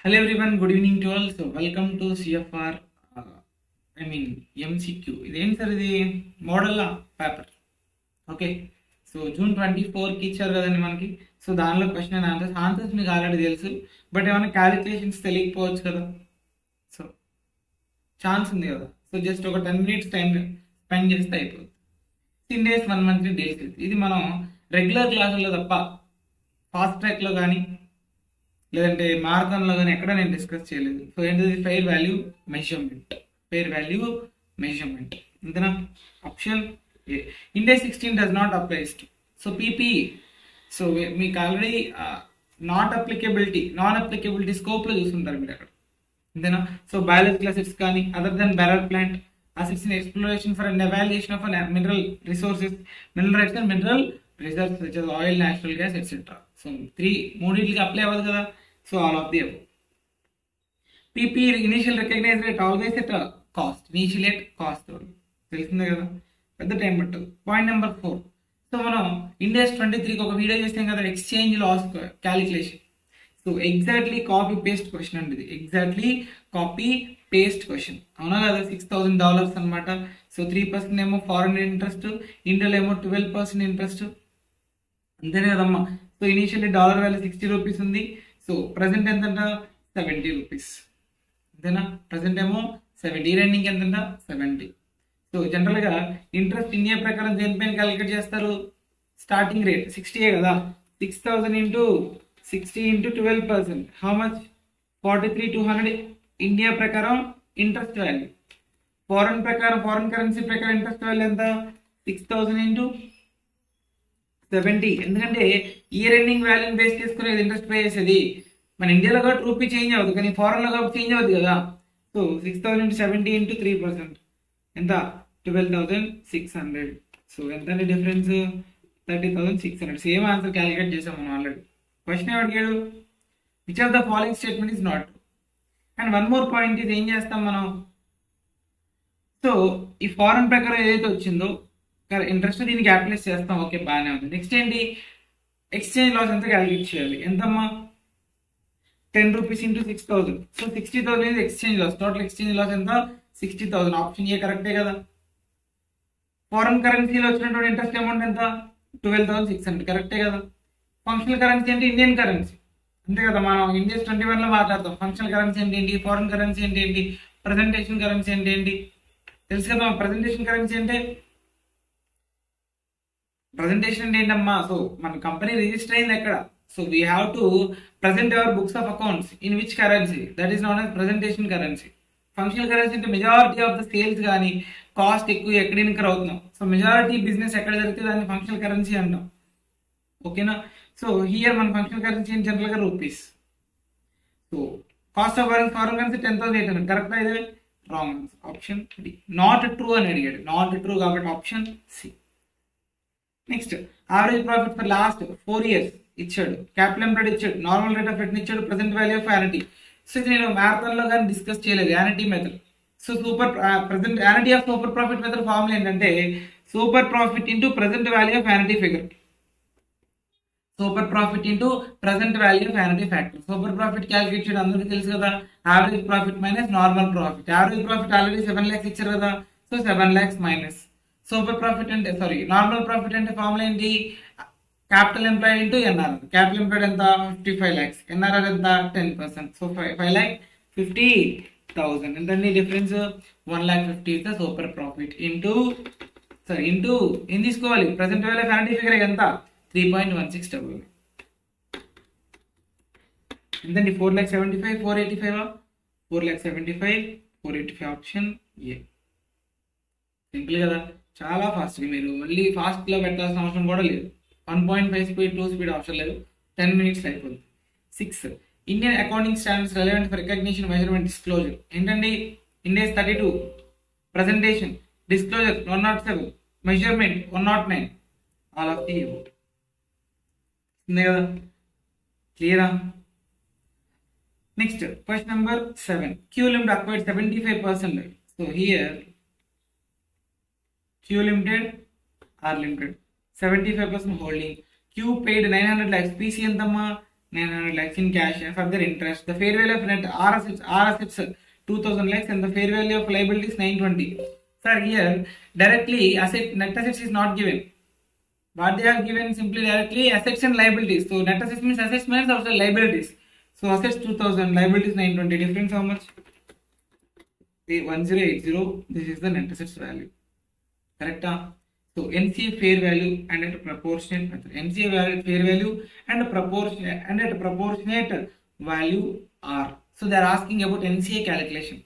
Hello everyone, good evening to all. So welcome to CFR. MCQ. ఇదేంటి sir ఇది model paper. Okay, so June 24కి ఇచ్చారు కదండి మనకి. సో దానిలో క్వశ్చన్ అండ్ ఆన్సర్స్ మీకు ఆల్రెడీ తెలుసు, బట్ ఏమైనా క్యాలిక్యులేషన్స్ తెలియకపోవచ్చు కదా. సో ఛాన్స్ ఉంది కదా. సో జస్ట్ ఒక 10 minutes టైం స్పెండ్ చేస్తే అయిపోతుంది. 10 days 1 month డేస్. ఇది మనం రెగ్యులర్ క్లాసుల్లో తప్ప ఫాస్ట్ ట్రాక్లో కానీ లేదంటే మారథాన్లో కానీ ఎక్కడ నేను డిస్కస్ చేయలేదు. సో ఏంటిది ఫెయిర్ వాల్యూ మెజర్మెంట్. అంతేనా? Option A. Index 16 does not applies to. So PP. So మీకు ఆల్రెడీ నాన్ అప్లికబిలిటీ స్కోప్లో చూస్తుంటారు మీరు అక్కడ. అంతేనా? సో బయాలజికల్ అసెట్స్ కానీ other than bearer plant assets in exploration for and evaluation of mineral resources, mineral rights and mineral reserves such as oil, natural gas etcetera. So మూడింటికి apply అవ్వదు కదా. So all of the above. PP initial recognize rate always at cost. Initial at cost తెలిసిందే కదా, పెద్ద time పట్టదు. Point number 4. So మనం index 23కి ఒక వీడియో చేస్తాం కదా, exchange loss calculation. So exactly copy paste question అండి ఇది. ఎగ్జాక్ట్లీ కాపీ పేస్ట్ క్వశ్చన్, అవునా కదా. $6,000 అనమాట. సో 3% ఏమో ఫారెన్ ఇంట్రెస్ట్, ఇండియాలో ఏమో 12% ఇంట్రెస్ట్, అంతేనే కదమ్మా. So initially dollar value 60 rupees ఉంది. సో ప్రజెంట్ ఎంతంట 70 రూపీస్, అంతేనా. ప్రజెంట్ ఏమో 70, రన్నింగ్ ఎంతంట 70. సో జనరల్గా ఇంట్రెస్ట్ ఇండియా ప్రకారం దేనిపైన క్యాలిక్యులేట్ చేస్తారు? స్టార్టింగ్ రేట్ 60 కదా. 6,000 into 60 into 12%, how much? 43,200 India ప్రకారం ఇంట్రెస్ట్ వాల్యూ. ఫారెన్ కరెన్సీ ప్రకారం ఇంట్రెస్ట్ వాల్యూ ఎంత? 6,000 ఇంటూ 70. ఎందుకంటే ఇయర్ ఎండింగ్ వాల్యూని బేస్ చేసుకునేది ఇంట్రెస్ట్ పే చేసేది. మన ఇండియాలో కాబట్టి రూపీ చేంజ్ అవ్వదు, కానీ ఫారెన్లో కాబట్టి చేంజ్ అవ్వదు కదా. సో 6,000 ఇంటూ 70 ఇంటూ 3% ఎంత? 12,600. సో ఎంత అండి డిఫరెన్స్? 30,600. సేమ్ ఆన్సర్ క్యాలిక్యులేట్ చేసాం మనం ఆల్రెడీ. క్వశ్చన్ ఏమడిగాడు? Which of the following statement is not true. And one more point, ఇది ఏం చేస్తాం మనం? సో ఈ ఫారెన్ ప్రకారం ఏదైతే వచ్చిందో ఇంట్రెస్ట్ దీనికి అప్లై చేస్తాం. ఓకే, బాగానే ఉంది. నెక్స్ట్ ఏంటి? ఎక్స్చేంజ్ లాస్ ఎంత క్యాలిక్యులేట్ చేయాలి? ఎంతమ్మా? 10 rupees into 6,000. So 60,000 is exchange loss. Total exchange loss ఎంత? 60,000. ఆప్షన్ ఏ కరెక్టే కదా. ఫారెన్ కరెన్సీలో వచ్చినటువంటి ఇంట్రెస్ట్ అమౌంట్ ఎంత? 12,600. కరెక్టే కదా. ఫంక్షనల్ కరెన్సీ అంటే ఇండియన్ కరెన్సీ, అంతే కదా. మనం ఇండియస్ 21లో మాట్లాడతాం. ఫంక్షనల్ కరెన్సీ అంటే ఏంటి, ఫారెన్ కరెన్సీ అంటే ఏంటి, ప్రజెంటేషన్ కరెన్సీ అంటే ఏంటి తెలుసు కదా. ప్రజెంటేషన్ కరెన్సీ అంటే ఏంటమ్మా? సో మన కంపెనీ రిజిస్టర్ అయింది ఎక్కడ? So we have to present our books of accounts in which currency, that is known as presentation currency. Functional currency అంటే మెజారిటీ ఆఫ్ ద సేల్స్ కానీ కాస్ట్ ఎక్కువ ఎక్కడ ఇన్కర్ అవుతున్నాం. సో మెజారిటీ బిజినెస్ ఎక్కడ జరిగితే దాన్ని ఫంక్షనల్ కరెన్సీ అంటాం. ఓకేనా. సో హియర్ మన ఫంక్షనల్ కరెన్సీ అని జనరల్గా rupees. So cost of foreign currency 10,800. Correct అయితే wrong answer. Option D. Not true అని అడిగాడు. నాట్ ట్రూ కాబట్టి option C. Next, average profit for last 4 years ఇచ్చాడు. క్యాపిటల్ ఎంప్లాయిడ్ ఇచ్చాడు. నార్మల్ రేట్ ఆఫ్ రిటర్న్ ఇచ్చాడు. Present value of annuity. So ఇది నేను marathon లో కానీ డిస్కస్ చేయలేదు, annuity method. So present annuity of super profit method formula ఏంటంటే super profit into present value of యానిటీ figure. Super profit into present value of యానిటీ factor. Super profit calculate చేయడం అందరికీ తెలుసు కదా. Average profit minus normal profit. Average profit already 7 lakhs ఇచ్చారు కదా. So 7 lakhs minus super profit అంటే normal profit అంటే formula ఏంటి? Capital employed into NRR. Capital employed ఎంత? 55 lakhs. ఎన్ఆర్ఆర్ ఎంత? 10%. సో 5,50,000. ఎంతండి difference? 1,50,000 is the super profit into ఏం తీసుకోవాలి? ప్రెసెంట్ వాల్యూ ఆఫ్ యానిటీ ఫిగర్ ఎంత? 3.16. ఎంతండి? 4,75,000, 485. 4,75,000, 485. Option A. సింపుల్ కదా, చాలా ఫాస్ట్. మీరు మళ్ళీ ఫాస్ట్ లో పెట్టాల్సిన అవసరం కూడా లేదు. 1.5 స్పీడ్, 2 స్పీడ్ అవసరం లేదు. 10 minutes అయిపోతుంది. 6. Indian accounting standards relevant for recognition, measurement, disclosure. ఏంటండి? Index 32, presentation, disclosure 107, measurement 109. All of the above. ఉంది కదా, క్లియరా? Next question number 7. Q Limited acquired 75%. So here Q Limited, R Limited 75% holding. Q paid 900 lakhs. PC ఎంతమ్మా? 900 lakhs in cash and further interest. The fair value of net R assets 2000 lakhs and the fair value of liabilities 920. Sir, here directly net assets is not given. What they have given simply directly assets and liabilities. So net assets means assets minus also liabilities. So assets 2000, liabilities 920. Difference how much? 1080. This is the net assets value. Correct? So NCA fair value and at a proportionate method. NCA fair value and at a proportionate value are. So they are asking about NCA calculation.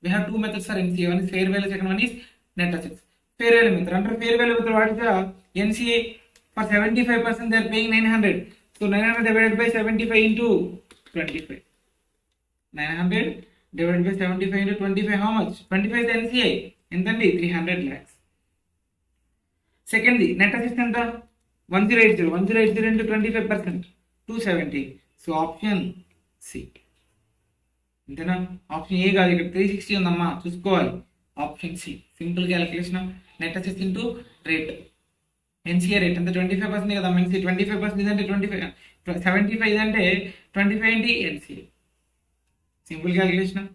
We have two methods for NCA. One is fair value, second one is net assets. Fair value method. Under fair value method, what is the NCA? For 75% they are paying 900. So 900 divided by 75 into 25. 900 divided by 75 into 25, how much? 25 is the NCA. Entandi 300 lakhs. Secondly, net assets anta 1080. 1080 into 25%, 270. So option C. అంతేనా? Option A కాదు, ఇక్కడ 360 ఉందమ్మా, చూసుకోవాలి. Option C simple calculation. Net assets into rate. NCA rate అంతే 25% కదా. NC 25% ఇదంటే 25, 75 ఇదంటే 25 ఏంటి ఎన్సీఏ. Simple calculation.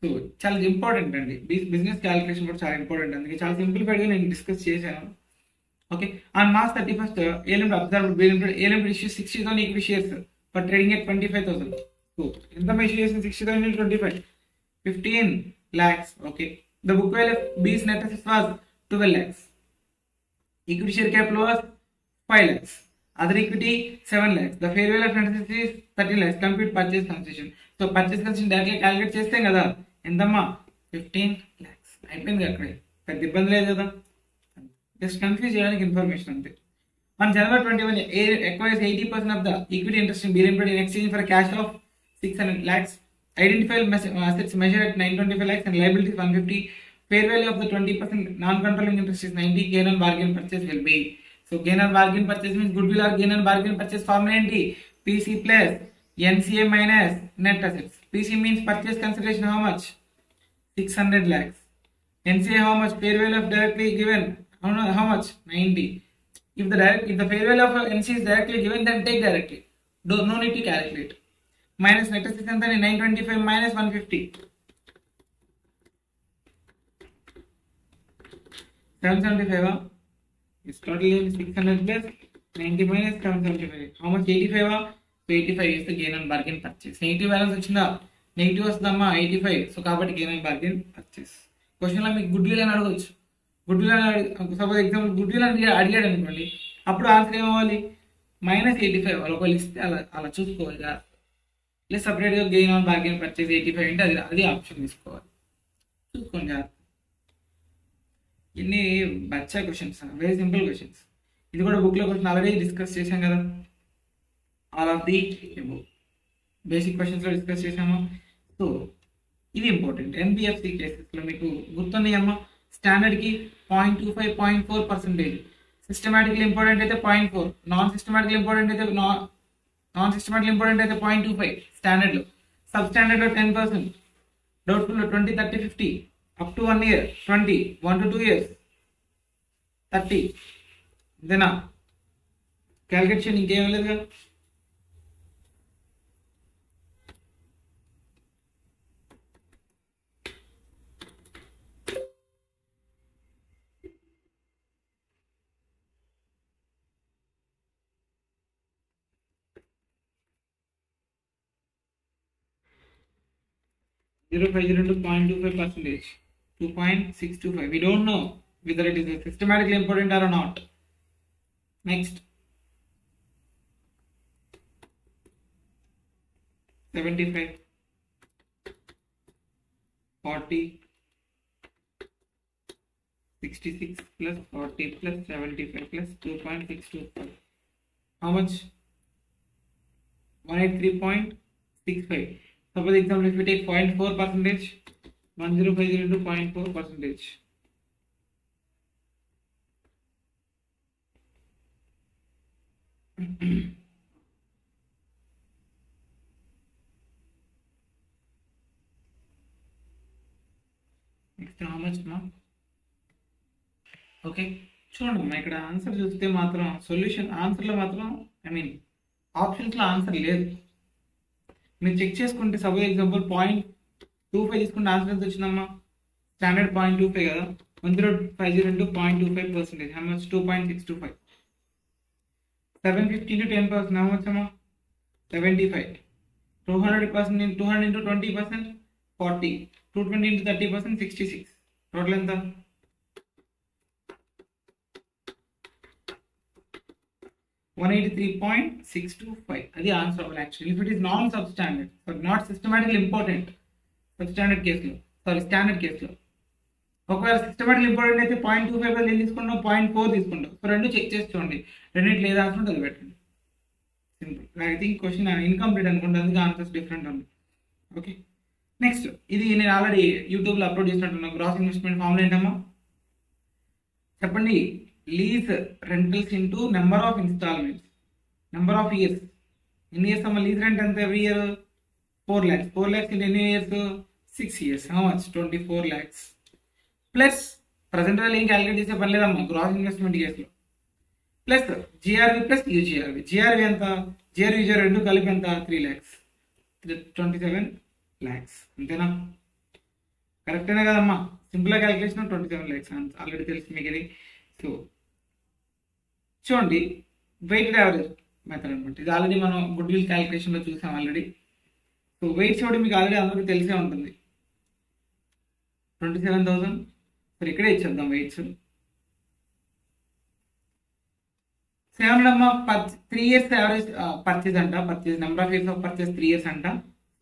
సో చాలా ఇంపార్టెంట్ అండి, బిజినెస్ క్యాలిక్యులేషన్ కూడా చాలా ఇంపార్టెంట్. అందుకే చాలా సింప్లిఫైడ్గా నేను డిస్కస్ చేశాను. Okay. On March 31st, A Limited observed B Limited, A Limited issues 60,000 equity shares for trading at 25,000. So ఎంత ఇష్యూ చేసింది? 60,000 into 25, 15 lakhs. Okay. The book value of B's net assets was 12 lakhs. Equity share capital was 5 lakhs. Other equity 7 lakhs. The fair value of net assets is 13 lakhs. Compute purchase concession. So purchase concession డైరెక్ట్గా calculate చేస్తాం కదా. ఎంతమ్మా? 15 lakhs. అయిపోయింది అక్కడే, పెద్ద ఇబ్బంది లేదు కదా. జస్ట్ కన్ఫ్యూజ్ చేయడానికి ఇన్ఫర్మేషన్ అంతే. On January 21, A acquires 80% of the equity interest in B Limited in exchange for a cash of 600 lakhs. Identified assets measured at 925 lakhs and liabilities 150. Fair value of the 20% non-controlling interest is 90. Gain on bargain purchase will be. So gain on bargain purchase means goodwill or gain on bargain purchase formula ఏంటి? PC plus NCA minus net assets. PC means purchase consideration how much? 600 lakhs. NCA how much? Fair value of directly given. How much? 90. If the fair value of NCA is directly given, then take directly. No need to calculate. Minus net assets and then 925 minus 150. 775. It's totally 600 plus 90 minus 775. How much? 85. So 85 is the gain on bargain purchase. Negative balance వచ్చిందా? Negative వస్తుందమ్మా 85. So కాబట్టి gain on bargain purchase. క్వశ్చన్లో మీకు goodwill అని అడగవచ్చు. Goodwill అని suppose example goodwill అని అడిగాడు అనుకోండి, అప్పుడు ఆన్సర్ ఏమవ్వాలి? -85. ఒకవేళ ఇస్తే అలా చూసుకోవాలి. లేదా సపరేట్గా గెయిన్ ఆన్ బార్గెన్ పర్చేస్ 85 అంటే అది ఆప్షన్ తీసుకోవాలి. చూసుకోండి జాగ్రత్త. ఇన్ని బచ్చా క్వశ్చన్స్, వెరీ సింపుల్ క్వశ్చన్స్. ఇది కూడా బుక్లో క్వశ్చన్ ఆల్రెడీ డిస్కస్ చేశాం కదా. ఆల్ ఆఫ్ ది బేసిక్ క్వశ్చన్స్లో డిస్కస్ చేసాము. సో ఇది ఇంపార్టెంట్. ఎన్బిఎఫ్సి కేసెస్లో మీకు గుర్తున్నాయమ్మా, స్టాండర్డ్కి 0.25, 0.4%. సిస్టమాటిక్లీ ఇంపార్టెంట్ అయితే 0.4, నాన్ సిస్టమాటిక్లీ ఇంపార్టెంట్ అయితే 0.25 స్టాండర్డ్లో. సబ్ స్టాండర్డ్లో 10%, డౌట్ఫుల్లో 20, 30, 50, up to 1 year 20, 1 to 2 years 30. అంతేనా? క్యాలిక్యులేషన్ ఇంకేం లేదు కదా. Into 0.25%, 2.625. We don't know whether it is systematically important or not. Next, 75, 40, 66 plus 40 plus 75 plus 2.625. How much? 183.65. Suppose example, if we take 0.4%, 1050 into 0.4%. Next, how much ma? Okay, చూడండి ఇక్కడ answer చూస్తే మాత్రం solution ఆన్సర్లో మాత్రం ఆప్షన్స్లో answer లేదు. మీరు check చేసుకుంటే suppose example 0.25 తీసుకుంటే ఆన్సర్ ఎంత వచ్చిందమ్మా? స్టాండర్డ్ 0.25 కదా, 1050 into 0.25%, how much? 2.625. 750 into 10%, how much అమ్మా? 75. 200% into 200 into 20%, 40. 220 into 30%, 66. టోటల్ ఎంత? 183.625. అది ఆన్సర్ అవ్వాలి actually. If it is non sub standard, but not systematical important. Sub standard కేసులో, స్టాండర్డ్ కేసులో ఒకవేళ సిస్టమాటికల్ ఇంపార్టెంట్ అయితే 0.25 బదులు ఏం తీసుకుంటాం? 0.4 తీసుకుంటాం. సో రెండు చెక్ చేసి చూడండి, రెండింటి లేదా ఆన్సర్ అది పెట్టండి. Simple. I think question incomplete అనుకుంటా, అందుకే ఆన్సర్స్ డిఫరెంట్ ఉంది. ఓకే, నెక్స్ట్ ఇది నేను ఆల్రెడీ యూట్యూబ్లో అప్లోడ్ చేసినట్టున్నా. గ్రాస్ ఇన్వెస్ట్మెంట్ ఫార్ములా ఏంటమ్మా చెప్పండి? Lease rentals into number of instalments, number of years. ఎన్ని ఇయర్స్ అమ్మా లీజ్ రెంట్ ఎంత every year? 4 lakhs. 4 lakhs in ఎన్ని ఇయర్స్? 6 years. How much? 24 lakhs. Plus present value ఏం క్యాలిక్యులేట్ చేసే పని లేదమ్మా గ్రాస్ ఇన్వెస్ట్మెంట్ కేసులో. Plus GRV plus యూజిఆర్వి. జిఆర్వి ఎంత? జిఆర్వి యూజిఆర్వి రెండు కలిపి ఎంత? 3 lakhs. 27 lakhs. అంతేనా? కరెక్టేనా కదమ్మా? సింపుల్గా క్యాలిక్యులేషన్ 27 lakhs ఆల్రెడీ తెలుసు మీకు ఇది. సో చూడండి, వెయిటెడ్ యావరేజ్ మెథడ్ అనమాట ఇది. ఆల్రెడీ మనం గుడ్ విల్ క్యాలిక్యులేషన్లో చూసాం ఆల్రెడీ. సో వెయిట్స్ కూడా మీకు ఆల్రెడీ అందరికీ తెలిసే ఉంటుంది. 27,000. సో ఇక్కడే ఇచ్చేద్దాం వెయిట్స్. సేవనమ్మా 3 years యావరేజ్ పర్చేజ్ అంట. Purchase number of years of purchase 3 years అంట.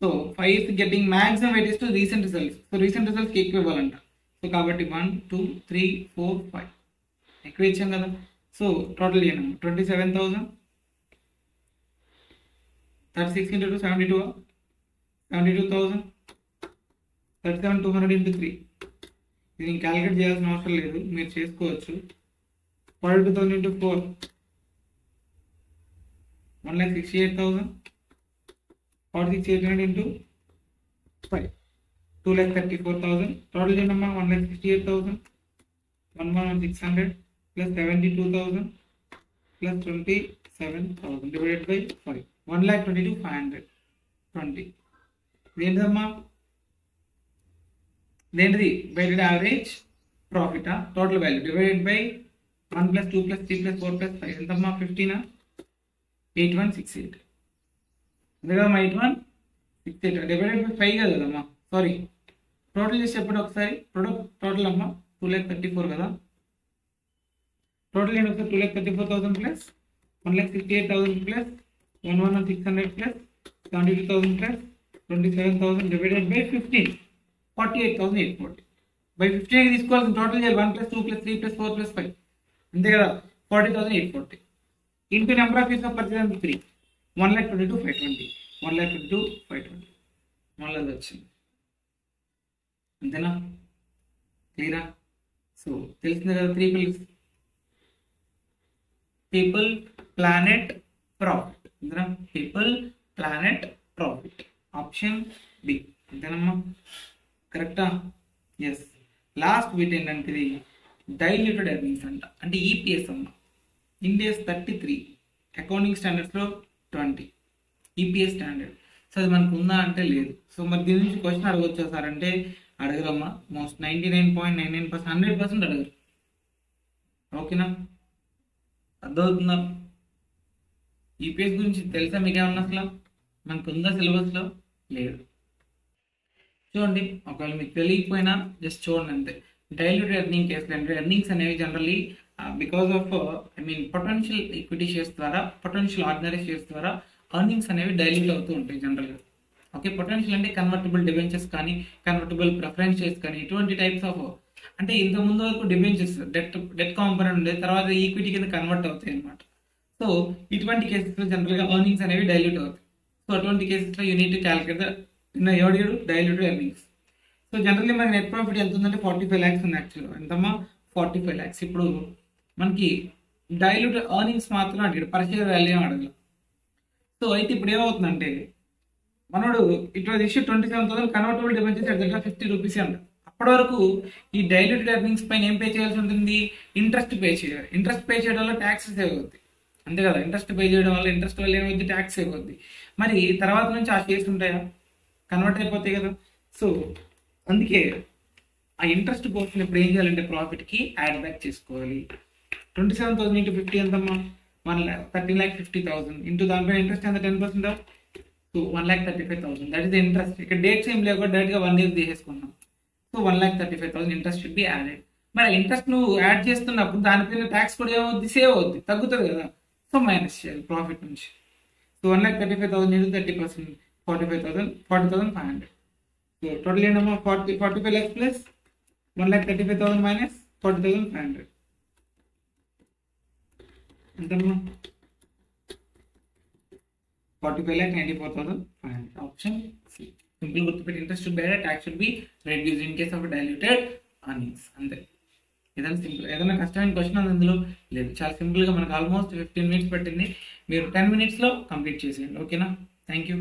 So 5 years getting maximum weight to recent results. So recent రిజల్ట్స్కి ఎక్కువ ఇవ్వాలంట. సో కాబట్టి 1 2 3 4 5 ఎక్కువ ఇచ్చాం కదా. సో టోటల్ చేయనమ్మా 27,000. 36 into 2 72. 72,000. 37,200 into 3. ఇది నేను క్యాలిక్యులేట్ చేయాల్సిన అవసరం లేదు, మీరు చేసుకోవచ్చు. 42,000 into 4. 1,68,000. 46,800 into 5. 2,34,000. Total చేయనమ్మా 1,68,000. 1,600 plus 72,000 plus 27,000 divided by 5. 1,22,500. 20. ఇదేంటమ్మా? ఇదేంటిది? Weighted average profit. Total value divided by 1 plus 2 plus 3 plus 4 plus 5 ఎంతమ్మా? 15. 8168. అంతే కదమ్మా? 8168 డివైడెడ్ బై 5 కదమ్మా? సారీ, టోటల్ చేసి చెప్పండి ఒకసారి. టోటల్ అమ్మా 2,34,000 కదా. టోటల్ ఏంటి ఒకసారి? 2,34,000 plus 1,68,000 plus 1,600 plus 72,000 plus 27,000 divided by 15. 48,840. By 15 తీసుకోవాల్సిన టోటల్ చేయాలి. 1 plus 2 plus 3 plus 4 plus 5 అంతే కదా. 40,840 into number of years of purchase 3. 1,22,520. 1,22,520 మళ్ళీ వచ్చింది. అంతేనా? క్లియరా? సో తెలిసిందే కదా. 3 పిల్లర్స్: పీపుల్, ప్లానెట్, ప్రాఫిట్. అంతేనా? People, planet, profit. Option B. అంతేనమ్మా? కరెక్టా? ఎస్. లాస్ట్ బిట్ ఏంటంటే డైల్యూటెడ్ ఎర్నింగ్స్ అంట, అంటే ఈపీఎస్ అమ్మ. ఇండియాస్ 33, అకౌంటింగ్ స్టాండర్డ్స్లో 20 ఈపీఎస్ స్టాండర్డ్. సో అది మనకు ఉందా అంటే లేదు. సో మరి దీని నుంచి క్వశ్చన్ అడగొచ్చా సార్ అంటే అడగరమ్మా. మోస్ట్ 99.99% 100% అడగరు. ఓకేనా? అర్థమవుతుందా? ఈపీఎస్ గురించి తెలుసా మీకేమన్నా? అసలు మనకు ఉందా సిలబస్లో? లేదు. చూడండి, ఒకవేళ మీకు తెలియకపోయినా జస్ట్ చూడండి అంతే. డైల్యూటెడ్ ఎర్నింగ్ కేసులు అంటే ఎర్నింగ్స్ అనేవి generally because of potential equity shares ద్వారా, పొటెన్షియల్ ఆర్డినరీ షేర్స్ ద్వారా ఎర్నింగ్స్ అనేవి డైల్యూట్ అవుతూ ఉంటాయి జనరల్గా. ఓకే, పొటెన్షియల్ అంటే కన్వర్టబుల్ డిబెంచర్స్ కానీ, కన్వర్టబుల్ ప్రిఫరెన్స్ షేర్స్ కానీ, ఇటువంటి టైప్స్ ఆఫ్, అంటే ఇంత ముందు వరకు డిబెంచర్స్ డెట్ కాంపోనెంట్ ఉండేది, తర్వాత ఈక్విటీ కింద కన్వర్ట్ అవుతాయి అనమాట. సో ఇటువంటి కేసెస్లో జనరల్గా ఎర్నింగ్స్ అనేవి డైల్యూట్ అవుతాయి. సో అటువంటి కేసెస్లో యూనిట్ క్యాలిక్యులేట్ ఎవడు డైల్యూటెడ్ ఎర్నింగ్స్. సో జనరల్లీ మనకి నెట్ ప్రాఫిట్ ఎంత ఉందంటే 45 lakhs ఉంది యాక్చువల్గా. ఎంతమ్మా? 45 lakhs. ఇప్పుడు మనకి డైల్యూటెడ్ ఎర్నింగ్స్ మాత్రం అడిగాడు, పర్ షేర్ వాల్యూ అడగల. సో అయితే ఇప్పుడు ఏమవుతుందంటే మనోడు ఇటు issue 27,000 convertible debentures at 50 rupees అంట. అప్పటి వరకు ఈ డైల్యూటెడ్ ఎర్నింగ్స్ పైన ఏం పే చేయాల్సి ఉంటుంది? ఇంట్రెస్ట్ పే చేయాలి. ఇంట్రెస్ట్ పే చేయడంలో ట్యాక్స్ సేవ్ అవుతాయి. అంతే కదా, ఇంట్రెస్ట్ పే చేయడం వల్ల ఇంట్రెస్ట్ వల్ల ఏమైంది, ట్యాక్స్ అయిపోద్ది. మరి తర్వాత నుంచి ఆ షేర్స్ ఉంటాయా, కన్వర్ట్ అయిపోతాయి కదా. సో అందుకే ఆ ఇంట్రెస్ట్ పోర్షన్ ఇప్పుడు ఏం చేయాలంటే ప్రాఫిట్కి యాడ్ బ్యాక్ చేసుకోవాలి. 27,000 ఇంటూ 50 ఎంతమ్మా, 13,50,000 ఇంటూ దానిపైన ఇంట్రెస్ట్ ఎంత, 10%. So 1,35,000 that is the interest. ఇక్కడ డేట్స్ ఏం లేవు, డైరెక్ట్గా 1 ఇయర్ తీసేసుకున్నాం. So 1,35,000 interest should be added. మరి ఇంట్రెస్ట్ నువ్వు యాడ్ చేస్తున్నప్పుడు దానిపైన ట్యాక్స్ కూడా ఏమవుద్ది, సేవ్ అవుద్ది, తగ్గుతుంది కదా. సో మైనస్ చేయాలి ప్రాఫిట్ నుంచి. So 1,35,000 into 30%, 45,000, 40,500. సో టోటల్ ఏంటమ్మా, 45 lakhs ప్లస్ 1,35,000 మైనస్ 40,500 ఎంతమ్మా, 45,94,500. Option C. సింపుల్ గుర్తుపెట్టి, interest should be added, tax should B reduce in case of diluted earnings. అంతే. ఏదైనా సింపుల్, ఏదైనా కష్టమైన క్వశ్చన్ ఉంది అందులో లేదు, చాలా సింపుల్గా మనకు ఆల్మోస్ట్ 15 minutes పట్టింది. మీరు 10 minutesలో కంప్లీట్ చేసేయండి. ఓకేనా, థ్యాంక్ యూ.